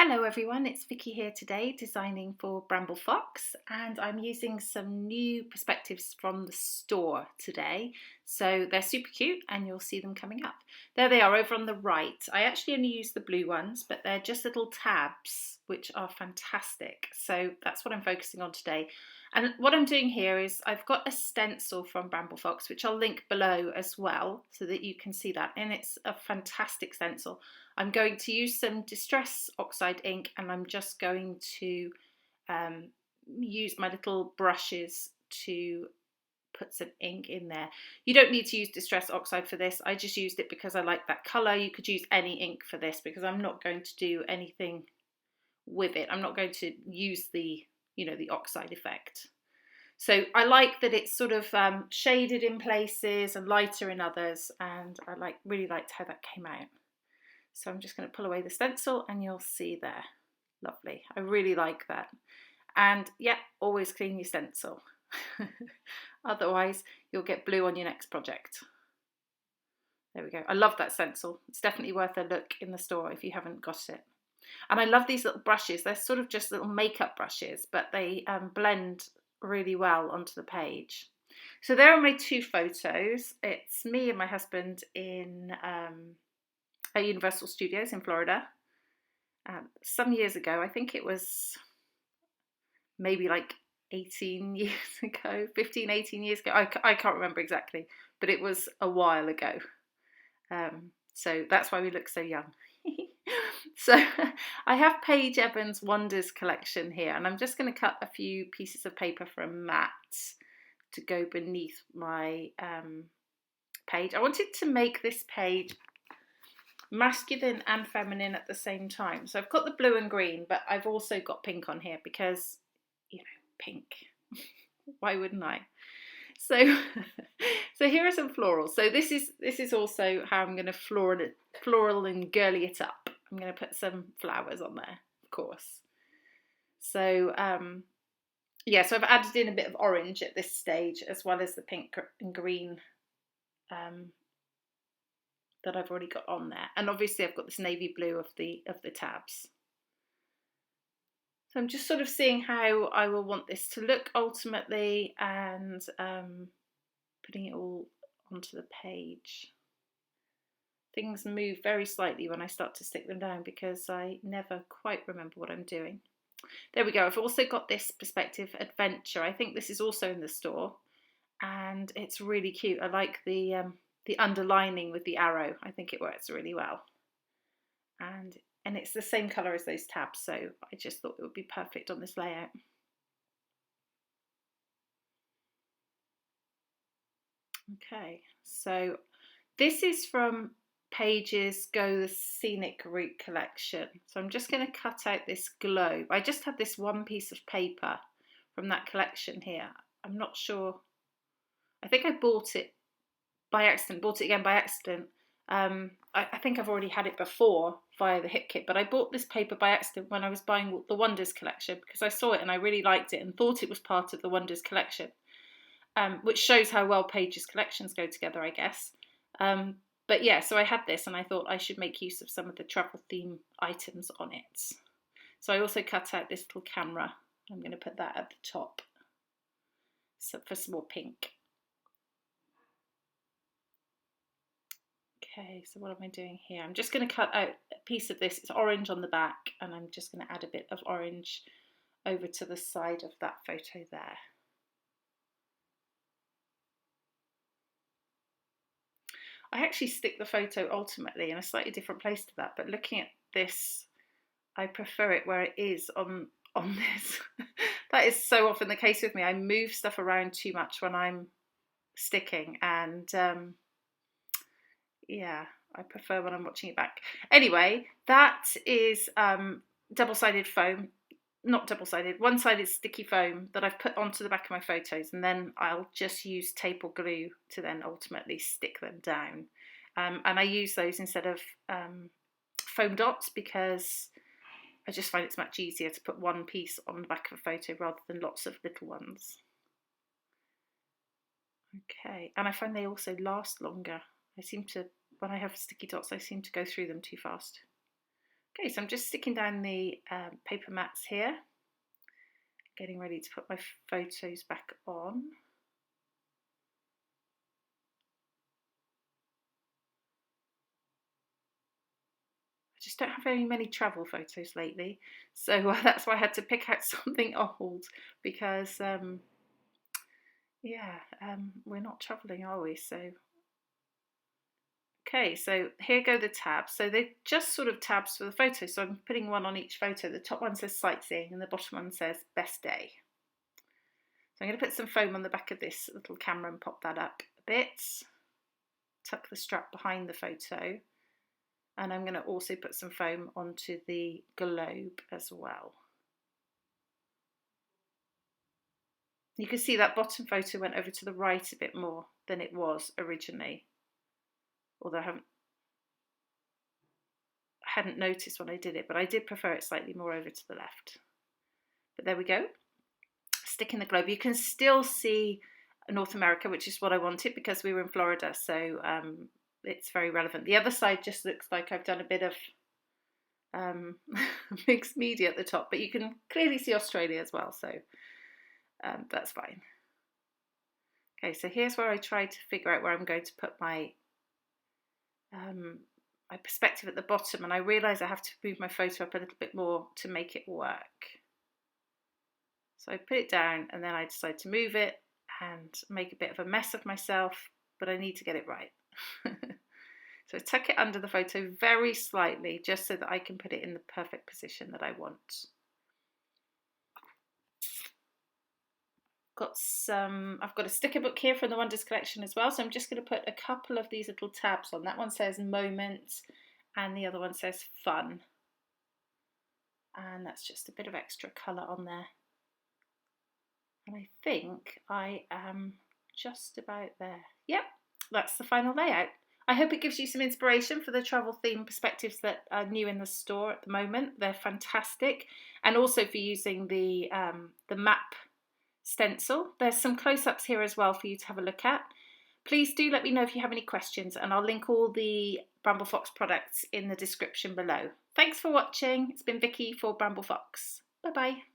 Hello everyone, it's Vicki here today designing for Bramble Fox, and I'm using some new perspectives from the store today. So they're super cute and you'll see them coming up. There they are over on the right. I actually only use the blue ones, but they're just little tabs which are fantastic. So that's what I'm focusing on today. And what I'm doing here is I've got a stencil from Bramble Fox, which I'll link below as well so that you can see that. And it's a fantastic stencil. I'm going to use some Distress Oxide ink, and I'm just going to use my little brushes to put some ink in there. You don't need to use Distress Oxide for this. I just used it because I like that colour. You could use any ink for this because I'm not going to do anything with it. I'm not going to use the oxide effect. So I like that it's sort of shaded in places and lighter in others, and I really liked how that came out. So I'm just going to pull away the stencil and you'll see there. Lovely. I really like that. And yeah, always clean your stencil. Otherwise you'll get blue on your next project. There we go. I love that stencil. It's definitely worth a look in the store if you haven't got it. And I love these little brushes. They're sort of just little makeup brushes, but they blend really well onto the page. So there are my two photos. It's me and my husband in at Universal Studios in Florida some years ago. I think it was maybe like 18 years ago, 15, 18 years ago. I can't remember exactly, but it was a while ago. So that's why we look so young. So I have Paige Evans' Wonders collection here, and I'm just going to cut a few pieces of paper from matte to go beneath my page. I wanted to make this page masculine and feminine at the same time. So I've got the blue and green, but I've also got pink on here because, pink. Why wouldn't I? So here are some florals. So this is also how I'm going to floral and girly it up. I'm going to put some flowers on there, of course. So so I've added in a bit of orange at this stage, as well as the pink and green that I've already got on there. And obviously I've got this navy blue of the tabs. So I'm just sort of seeing how I will want this to look ultimately, and putting it all onto the page. Things move very slightly when I start to stick them down because I never quite remember what I'm doing. There we go. I've also got this Perspective Adventure. I think this is also in the store, and it's really cute. I like the underlining with the arrow. I think it works really well. And it's the same colour as those tabs, so I just thought it would be perfect on this layout. Okay, so this is from Paige's Go the Scenic Route collection. So I'm just going to cut out this globe. I just had this one piece of paper from that collection here. I'm not sure. I think I bought it by accident, bought it again by accident. I think I've already had it before via the Hip Kit, but I bought this paper by accident when I was buying the Wonders collection because I saw it and I really liked it and thought it was part of the Wonders collection, which shows how well Paige's collections go together, I guess. But yeah, so I had this and I thought I should make use of some of the travel theme items on it. So I also cut out this little camera. I'm going to put that at the top for some more pink. Okay, so what am I doing here? I'm just going to cut out a piece of this. It's orange on the back, and I'm just going to add a bit of orange over to the side of that photo there. I actually stick the photo ultimately in a slightly different place to that, but looking at this, I prefer it where it is on this. That is so often the case with me. I move stuff around too much when I'm sticking, and yeah, I prefer when I'm watching it back. Anyway, that is double-sided foam. Not double-sided, one-sided sticky foam that I've put onto the back of my photos, and then I'll just use tape or glue to then ultimately stick them down. And I use those instead of foam dots because I just find it's much easier to put one piece on the back of a photo rather than lots of little ones. Okay, and I find they also last longer. When I have sticky dots, I seem to go through them too fast. Okay, so I'm just sticking down the paper mats here, getting ready to put my photos back on. I just don't have very many travel photos lately, so that's why I had to pick out something old, because yeah, we're not traveling, are we? So okay, so here go the tabs. So they're just sort of tabs for the photo. So I'm putting one on each photo. The top one says sightseeing and the bottom one says best day. So I'm going to put some foam on the back of this little camera and pop that up a bit. Tuck the strap behind the photo. And I'm going to also put some foam onto the globe as well. You can see that bottom photo went over to the right a bit more than it was originally. Although I hadn't noticed when I did it, but I did prefer it slightly more over to the left. But there we go. Sticking the globe. You can still see North America, which is what I wanted because we were in Florida, so it's very relevant. The other side just looks like I've done a bit of mixed media at the top, but you can clearly see Australia as well, so that's fine. Okay, so here's where I tried to figure out where I'm going to put my perspective at the bottom, and I realise I have to move my photo up a little bit more to make it work. So I put it down and then I decide to move it and make a bit of a mess of myself, but I need to get it right. So I tuck it under the photo very slightly just so that I can put it in the perfect position that I want. I've got a sticker book here from the Wonders collection as well, so I'm just going to put a couple of these little tabs on. That one says moment and the other one says fun, and that's just a bit of extra colour on there. And I think I am just about there. Yep, that's the final layout. I hope it gives you some inspiration for the travel theme perspectives that are new in the store at the moment. They're fantastic, and also for using the map stencil. There's some close-ups here as well for you to have a look at. Please do let me know if you have any questions, and I'll link all the Bramble Fox products in the description below. Thanks for watching. It's been Vicki for Bramble Fox. Bye bye.